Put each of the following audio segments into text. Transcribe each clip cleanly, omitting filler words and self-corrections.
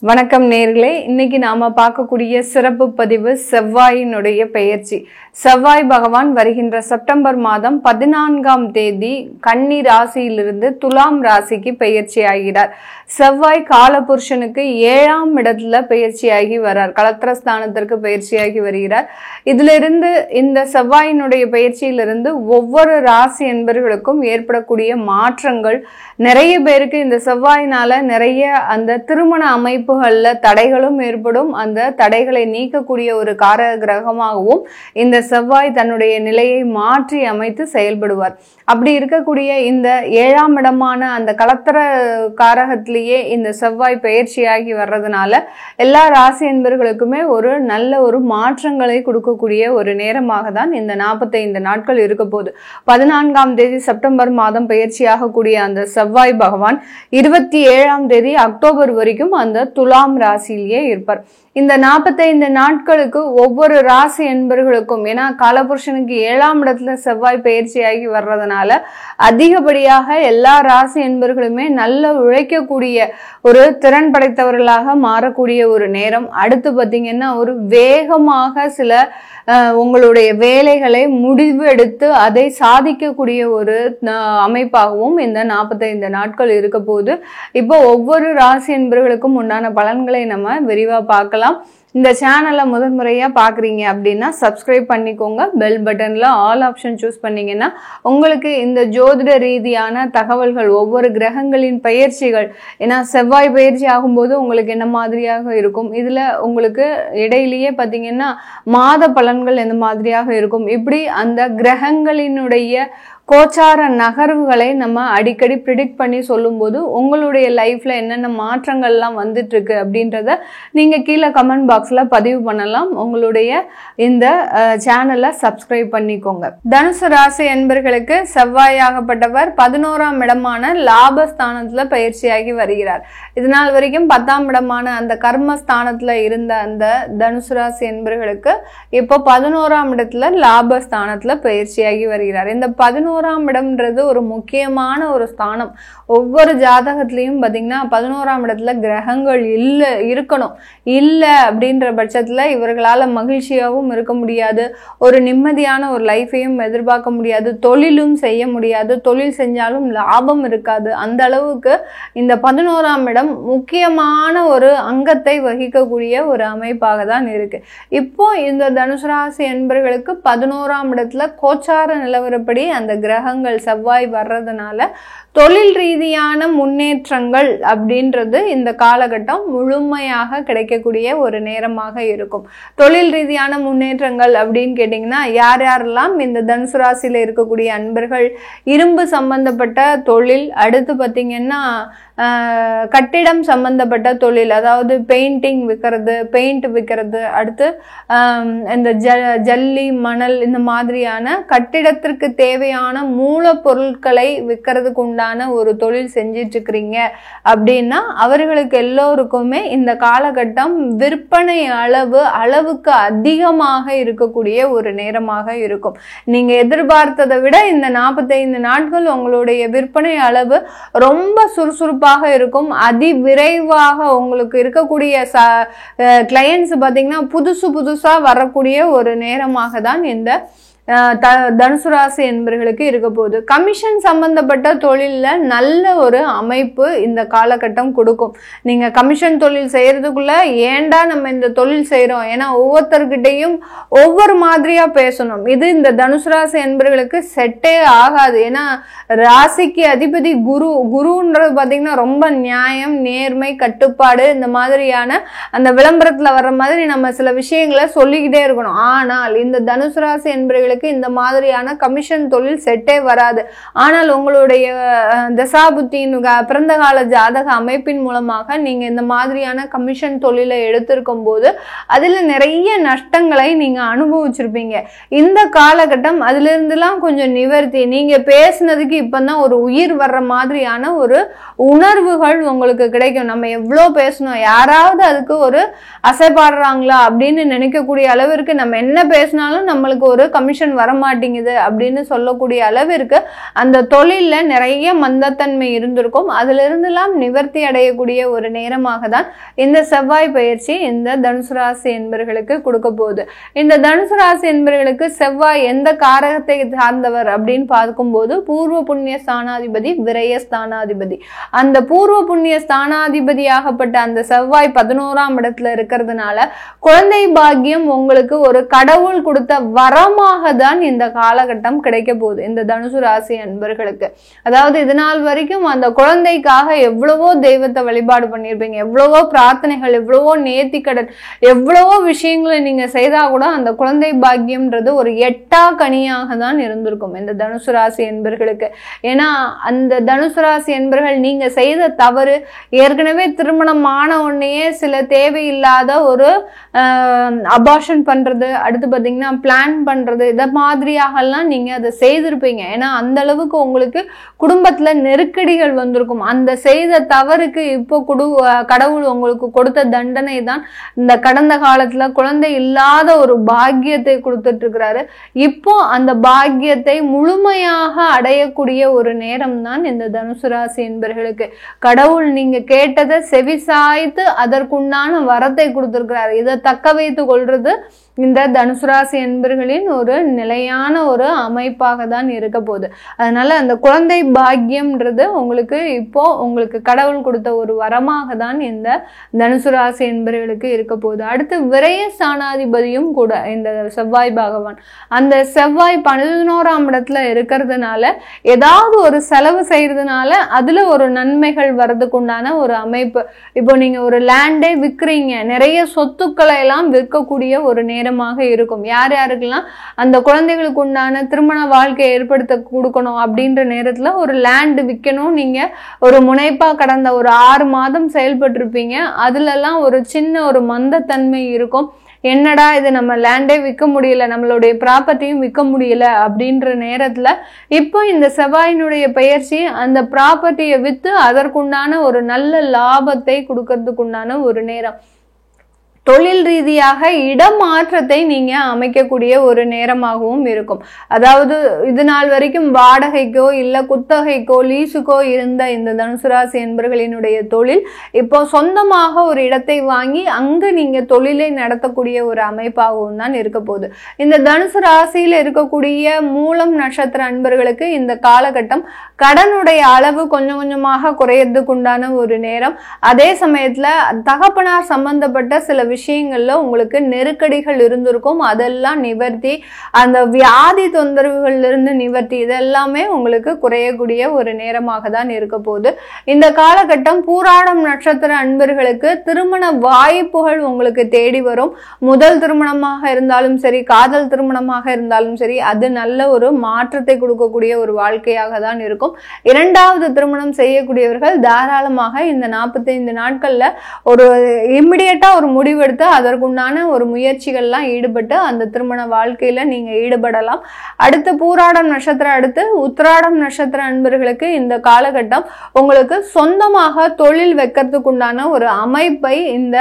வணக்கம் நேர்களே, இன்னைக்கு நாம பார்க்கக்கூடிய சிறப்பு பதிவு செவ்வாயினுடைய பெயர்ச்சி. செவ்வாய் பகவான் வருகின்ற செப்டம்பர் மாதம் 14ஆம் தேதி கன்னி ராசியிலிருந்து துலாம் ராசிக்கு பெயர்ச்சி ஆகிறார். செவ்வாய் காலபுருஷனுக்கு 7ஆம் இடத்துல பெயர்ச்சியாகி வர்றார். களத்திரஸ்தானத்திற்கு பெயர்ச்சியாகி வருகிறார். இதிலிருந்து இந்த செவ்வாயினுடைய பெயர்ச்சியிலிருந்து ஒவ்வொரு ராசி என்பவர்களுக்கும் ஏற்படக்கூடிய மாற்றங்கள், நிறைய பேருக்கு இந்த செவ்வாயினால நிறைய அந்த திருமண அமைப்புகள்ல தடைகளும் ஏற்படும். அந்த தடைகளை நீக்கக்கூடிய ஒரு காரக கிரகமாகவும் இந்த செவ்வாய் தன்னுடைய நிலையை மாற்றி அமைத்து செயல்படுவார். அப்படி இருக்கக்கூடிய இந்த 7ஆம் இடமான அந்த களத்திர காரகத்திலேயே இந்த செவ்வாய் பெயர்ச்சியாகி வர்றதுனால எல்லா ராசி என்பவர்களுக்குமே ஒரு நல்ல ஒரு மாற்றங்களை கொடுக்கக்கூடிய ஒரு நேரமாக தான் இந்த 45 நாட்கள் இருக்க போகுது. 14ஆம் தேதி செப்டம்பர் மாதம் பெயர்ச்சியாகக்கூடிய அந்த செவ்வாய் பகவான் 27ஆம் தேதி அக்டோபர் வரைக்கும் அந்த துலாம் ராசியிலேயே இருப்பார். இந்த 45 நாட்களுக்கு ஒவ்வொரு ராசி என்பவர்களுக்கும், ஏன்னா காலபுருஷனுக்கு 7ஆம் இடத்துல செவ்வாய் பயிற்சியாகி வர்றதுனால அதிகப்படியாக எல்லா ராசி என்பவர்களுமே நல்ல உழைக்கக்கூடிய ஒரு திறன் படைத்தவர்களாக மாறக்கூடிய ஒரு நேரம். அடுத்து பார்த்தீங்கன்னா ஒரு வேகமாக சில உங்களுடைய வேலைகளை முடிவு எடுத்து அதை சாதிக்கக்கூடிய ஒரு அமைப்பாகவும் இந்த 45 நாட்கள் இருக்க போது. இப்போ ஒவ்வொரு ராசி என்பவர்களுக்கும் உண்டான பலன்களை நம்ம விரிவா பார்க்கலாம். இந்த சேனலை முதன்முறையா பாக்குறீங்க அப்படின்னா சப்ஸ்கிரைப் பண்ணிக்கோங்க. பெல் பட்டன்ல ஆல் ஆப்ஷன் சூஸ் பண்ணீங்கன்னா உங்களுக்கு இந்த ஜோதிட ரீதியான தகவல்கள், ஒவ்வொரு கிரகங்களின் பயிற்சிகள், ஏன்னா செவ்வாய் பயிற்சி ஆகும்போது உங்களுக்கு என்ன மாதிரியாக இருக்கும், இதுல உங்களுக்கு இடையிலேயே பாத்தீங்கன்னா மாத பலன்கள் எந்த மாதிரியாக இருக்கும், இப்படி அந்த கிரகங்களினுடைய கோச்சார நகர்வுகளை நம்ம அடிக்கடி ப்ரிடிக்ட் பண்ணி சொல்லும்போது உங்களுடைய லைஃப்ல என்னென்ன மாற்றங்கள்லாம் வந்துட்டு இருக்கு அப்படின்றத நீங்க கீழே கமெண்ட் பாக்ஸ்ல பதிவு பண்ணலாம். உங்களுடைய இந்த சேனலை சப்ஸ்கிரைப் பண்ணிக்கோங்க. தனுசு ராசி என்பர்களுக்கு செவ்வாயாகப்பட்டவர் 11ஆம் இடமான லாபஸ்தானத்துல பயிற்சியாகி வருகிறார். இதனால் வரைக்கும் 10ஆம் இடமான அந்த கர்மஸ்தானத்துல இருந்த அந்த தனுசு ராசி என்பர்களுக்கு இப்போ 11ஆம் இடத்துல லாபஸ்தானத்துல பயிற்சியாகி வருகிறார். இந்த 11ஆம் இடம்ன்றது ஒரு முக்கியமான ஒரு ஸ்தானம். ஒவ்வொரு ஜாதகத்திலையும் பாத்தீங்கன்னா 11ஆம் இடத்துல கிரகங்கள் இருக்கணும். இல்ல அப்படின்ற பட்சத்துல இவர்களால மகிழ்ச்சியாகவும் இருக்க முடியாது, ஒரு நிம்மதியான ஒரு லைஃபையும் எதிர்பார்க்க முடியாது, தொழிலும் செய்ய முடியாது, தொழில் செஞ்சாலும் லாபம் இருக்காது. அந்த அளவுக்கு இந்த 11ஆம் இடம் முக்கியமான ஒரு அங்கத்தை வகிக்கக்கூடிய ஒரு அமைப்பாக தான் இருக்கு. இப்போ இந்த தனுசு ராசி என்பவர்களுக்கு 11ஆம் இடத்துல கோச்சார நிலவரப்படி அந்த கிரகங்கள் செவ்வாய் வர்றதுனால தொழில் ரீதியான முன்னேற்றங்கள் அப்படின்றது இந்த காலகட்டம் முழுமையாக கிடைக்கக்கூடிய ஒரு நேரமாக இருக்கும். தொழில் ரீதியான முன்னேற்றங்கள் அப்படின்னு கேட்டீங்கன்னா யார் யாரெல்லாம் இந்த தனுசு ராசியில இருக்கக்கூடிய அன்பர்கள் இரும்பு சம்பந்தப்பட்ட தொழில், அடுத்து பார்த்தீங்கன்னா கட்டிடம் சம்பந்தப்பட்ட தொழில், அதாவது பெயிண்டிங் விற்கிறது, பெயிண்ட் விற்கிறது, அடுத்து இந்த ஜல்லி மணல் இந்த மாதிரியான கட்டிடத்திற்கு தேவையான மூலப்பொருட்களை விற்கிறதுக்கு உண்டான ஒரு தொழில் செஞ்சிட்டு இருக்கிறீங்க அப்படின்னா அவர்களுக்கு எல்லோருக்குமே இந்த காலகட்டம் விற்பனை அளவுக்கு அதிகமாக இருக்கக்கூடிய ஒரு நேரமாக இருக்கும். நீங்க எதிர்பார்த்ததை விட இந்த 45 நாட்கள் உங்களுடைய விற்பனை அளவு ரொம்ப சுறுசுறுப்பாக இருக்கும். அதிவிரைவாக உங்களுக்கு இருக்கக்கூடிய கிளையன்ஸ் பாத்தீங்கன்னா புதுசா வரக்கூடிய ஒரு நேரமாக தான் இந்த தனுசு ராசி என்பவர்களுக்கு இருக்க போகுது. கமிஷன் சம்பந்தப்பட்ட தொழில்ல நல்ல ஒரு அமைப்பு இந்த காலகட்டம் கொடுக்கும். நீங்க கமிஷன் தொழில் செய்யறதுக்குள்ள ஏண்டா நம்ம இந்த தொழில் செய்யறோம், ஏன்னா ஒவ்வொருத்தர்கிட்டையும் ஒவ்வொரு மாதிரியா பேசணும். இது இந்த தனுசு ராசி என்பவர்களுக்கு செட்டே ஆகாது. ஏன்னா ராசிக்கு அதிபதி குருன்றது பாத்தீங்கன்னா ரொம்ப நியாயம், நேர்மை, கட்டுப்பாடு, இந்த மாதிரியான அந்த விளம்பரத்துல வர்ற மாதிரி நம்ம சில விஷயங்களை சொல்லிக்கிட்டே இருக்கணும். ஆனால் இந்த தனுசு ராசி என்பவர்களுக்கு இந்த மாதிரியான கமிஷன் தொழில் செட்டே வராது. ஆனால் உங்களுடைய தசாபுத்தியின் பிறந்த கால ஜாதக அமைப்பின் மூலமாக நீங்க இந்த மாதிரியான கமிஷன் தொழிலை எடுத்திருக்கும் போது அதுல நிறைய நஷ்டங்களை நீங்க அனுபவிச்சிருப்பீங்க. இந்த காலகட்டம் அதுல இருந்துலாம் கொஞ்சம் நிவர்த்தி, நீங்க பேசினதுக்கு இப்பதான் ஒரு உயிர் வர்ற மாதிரியான ஒரு உணர்வுகள் உங்களுக்கு கிடைக்கும். நம்ம எவ்வளவு பேசணும், யாராவது அதுக்கு ஒரு அசைப்பாடுறாங்களா அப்படின்னு நினைக்கக்கூடிய அளவிற்கு நம்ம என்ன பேசினாலும் நம்மளுக்கு ஒரு கமிஷன் கமிஷன் வரமாட்டேங்குது அப்படின்னு சொல்லக்கூடிய அளவிற்கு அந்த தொழில்ல நிறைய மந்தத்தன்மை இருந்திருக்கும். அதுல இருந்தெல்லாம் நிவர்த்தி அடையக்கூடிய ஒரு நேரமாக தான் இந்த செவ்வாய் பயிற்சி இந்த தனுசு ராசி என்பர்களுக்கு கொடுக்க போகுது. இந்த தனுசு ராசி என்பர்களுக்கு செவ்வாய் எந்த காரகத்தை சார்ந்தவர் அப்படின்னு பார்க்கும்போது பூர்வ புண்ணிய ஸ்தானாதிபதி, விரய ஸ்தானாதிபதி. அந்த பூர்வ புண்ணிய ஸ்தானாதிபதியாகப்பட்ட அந்த செவ்வாய் 11ஆம் இடத்துல இருக்கிறதுனால குழந்தை பாக்கியம் உங்களுக்கு ஒரு கடவுள் கொடுத்த வரமாக தான் இந்த காலகட்டம் கிடைக்க போகுது இந்த தனுசு ராசி அன்பர்களுக்கு. அதாவது இது நாள் வரைக்கும் அந்த குழந்தைக்காக எவ்வளவோ தெய்வத்தை வழிபாடு பண்ணியிருப்பீங்க, எவ்வளவோ பிரார்த்தனைகள், எவ்வளவோ நேர்த்திக்கடன், எவ்வளவோ விஷயங்களை நீங்க செய்தா கூட அந்த குழந்தை பாக்கியம்ன்றது ஒரு எட்டா கனியாக தான் இருந்திருக்கும் இந்த தனுசு ராசி என்பர்களுக்கு. ஏன்னா அந்த தனுசு ராசி என்பர்கள் நீங்க செய்த தவறு, ஏற்கனவே திருமணம் ஆன உடனேயே சில தேவையில்லாத ஒரு அபார்ஷன் பண்றது, அடுத்து பாத்தீங்கன்னா பிளான் பண்றது, இத மாதிரியாகலாம் நீங்க அதை செய்திருப்பீங்க. ஏன்னா அந்த அளவுக்கு உங்களுக்கு குடும்பத்துல நெருக்கடிகள் வந்திருக்கும். அந்த செய்த தவறுக்கு இப்போ கடவுள் உங்களுக்கு கொடுத்த தண்டனை தான் இந்த கடந்த காலத்துல குழந்தை இல்லாத ஒரு பாக்கியத்தை கொடுத்துட்டு இருக்கிறாரு. இப்போ அந்த பாக்கியத்தை முழுமையாக அடையக்கூடிய ஒரு நேரம் தான் இந்த தனுசு ராசி என்பர்களுக்கு. கடவுள் நீங்க கேட்டதை செவிசாய்த்து அதற்குண்டான வரத்தை கொடுத்திருக்கிறாரு. இதை தக்க வைத்து கொள்றது இந்த தனுசு ராசி என்பர்களின் ஒரு நிலையான ஒரு அமைப்பாக தான் இருக்க போகுது. அதனால அந்த குழந்தை பாக்கியம்ன்றது உங்களுக்கு இப்போ உங்களுக்கு கடவுள் கொடுத்த ஒரு வரமாக தான் இந்த தனுசு ராசி என்பர்களுக்கு இருக்க போகுது. அடுத்து விரய ஸ்தானாதிபதியும் கூட இந்த செவ்வாய் பகவான். அந்த செவ்வாய் 11ஆம் இடத்துல இருக்கிறதுனால ஏதாவது ஒரு செலவு செய்யறதுனால அதுல ஒரு நன்மைகள் வர்றதுக்கு உண்டான ஒரு அமைப்பு. இப்போ நீங்க ஒரு லேண்டே விற்கிறீங்க, நிறைய சொத்துக்களை எல்லாம் விற்கக்கூடிய ஒரு நேரமாக இருக்கும். யார் யாருக்கெல்லாம் அந்த குழந்தைகளுக்கு உண்டான திருமண வாழ்க்கையை ஏற்படுத்த கொடுக்கணும் அப்படின்ற நேரத்துல ஒரு லேண்ட் விற்கணும், நீங்க ஒரு முனைப்பா கடந்த ஒரு 6 மாதம் செயல்பட்டு இருப்பீங்க. அதுல எல்லாம் ஒரு சின்ன ஒரு மந்தத்தன்மை இருக்கும். என்னடா இது நம்ம லேண்டே விற்க முடியல, நம்மளுடைய ப்ராப்பர்ட்டியும் விற்க முடியல அப்படின்ற நேரத்துல இப்போ இந்த செவ்வாயினுடைய பெயர்ச்சி அந்த ப்ராப்பர்ட்டியை வித்து அதற்குண்டான ஒரு நல்ல லாபத்தை கொடுக்கறதுக்குண்டான ஒரு நேரம். தொழில் ரீதியாக இடமாற்றத்தை நீங்க அமைக்கக்கூடிய ஒரு நேரமாகவும் இருக்கும். அதாவது இது நாள் வரைக்கும் வாடகைக்கோ இல்ல குத்தகைக்கோ லீஸுக்கோ இருந்த இந்த தனுசு ராசி என்பர்களினுடைய தொழில் இப்போ சொந்தமாக ஒரு இடத்தை வாங்கி அங்கு நீங்க தொழிலை நடத்தக்கூடிய ஒரு அமைப்பாகவும் தான் இருக்க போகுது. இந்த தனுசு ராசியில இருக்கக்கூடிய மூலம் நட்சத்திர அன்பர்களுக்கு இந்த காலகட்டம் கடனுடைய அளவு கொஞ்சம் கொஞ்சமாக குறையறதுக்குண்டான ஒரு நேரம். அதே சமயத்துல தகப்பனார் சம்பந்தப்பட்ட சில விஷயங்கள்ல உங்களுக்கு நெருக்கடிகள் இருந்திருக்கும். அதெல்லாம் நிவர்த்தி, அந்த வியாதி தொந்தரவுகள்ல இருந்து நிவர்த்தி, இதெல்லாமே உங்களுக்கு குறையக்கூடிய ஒரு நேரமாக தான் இருக்க போகுது. இந்த காலகட்டம் பூராடம் நட்சத்திர அன்பர்களுக்கு திருமண வாய்ப்புகள் உங்களுக்கு தேடி வரும். முதல் திருமணமாக இருந்தாலும் சரி, காதல் திருமணமாக இருந்தாலும் சரி, அது நல்ல ஒரு மாற்றத்தை கொடுக்கக்கூடிய ஒரு வாழ்க்கையாக தான் இருக்கும். இரண்டாவது திருமணம் செய்யக்கூடியவர்கள் தாராளமாக இந்த 45 நாட்கள்ல ஒரு இம்மிடியட்டா ஒரு முடிவு எடுத்து அதற்குண்டான ஒரு முயற்சிகள்லாம் ஈடுபட்டு அந்த திருமண வாழ்க்கையில நீங்க ஈடுபடலாம். அடுத்து பூராடம் நட்சத்திரம், அடுத்து உத்திராடம் நட்சத்திர அன்பர்களுக்கு இந்த காலகட்டம் உங்களுக்கு சொந்தமாக தொழில் வைக்கிறதுக்குண்டான ஒரு அமைப்பை இந்த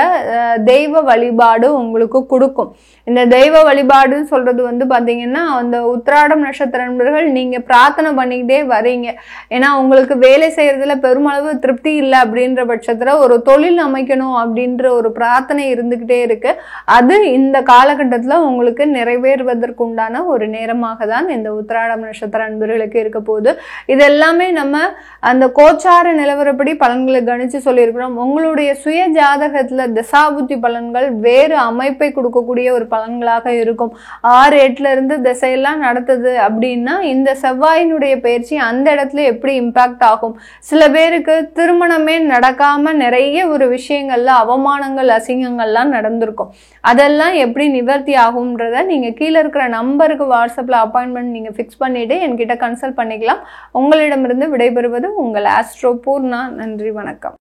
தெய்வ வழிபாடு உங்களுக்கு கொடுக்கும். இந்த தெய்வ வழிபாடுன்னு சொல்றது வந்து பாத்தீங்கன்னா அந்த உத்திராடம் நட்சத்திர அன்பர்கள் நீங்க பிரார்த்தனை பண்ணிக்கிட்டே வரீங்க. ஏன்னா உங்களுக்கு வேலை செய்யறதுல பெருமளவு திருப்தி இல்லை அப்படின்ற பட்சத்துல ஒரு தொழில் அமைக்கணும் அப்படின்ற ஒரு பிரார்த்தனை இருந்துகிட்டே இருக்கு. அது இந்த காலகட்டத்துல உங்களுக்கு நிறைவேறுவதற்குண்டான ஒரு நேரமாக தான் இந்த உத்திராடம் நட்சத்திர அன்பர்களுக்கு இருக்க போகுது. இது எல்லாமே நம்ம அந்த கோச்சார நிலவரப்படி பலன்களை கணிச்சு சொல்லியிருக்கிறோம். உங்களுடைய சுய ஜாதகத்துல திசாபுத்தி பலன்கள் வேறு அமைப்பை கொடுக்கக்கூடிய ஒரு பலன்களாக இருக்கும். 6-8ல இருந்து திசையெல்லாம் நடத்துது அப்படின்னா இந்த செவ்வாயினுடைய பயிற்சி அந்த இடத்துல எப்படி இம்பாக்ட் ஆகும். சில பேருக்கு திருமணமே நடக்காம நிறைய ஒரு விஷயங்கள்ல அவமானங்கள் அசிங்கங்கள்லாம் நடந்திருக்கும். அதெல்லாம் எப்படி நிவர்த்தி ஆகும்ன்றத நீங்க கீழே இருக்கிற நம்பருக்கு வாட்ஸ்அப்ல அப்பாயின்மெண்ட் நீங்க ஃபிக்ஸ் பண்ணிட்டு என்கிட்ட கன்சல்ட் பண்ணிக்கலாம். உங்களிடமிருந்து விடைபெறுவது உங்கள் ஆஸ்ட்ரோ பூர்ணா. நன்றி, வணக்கம்.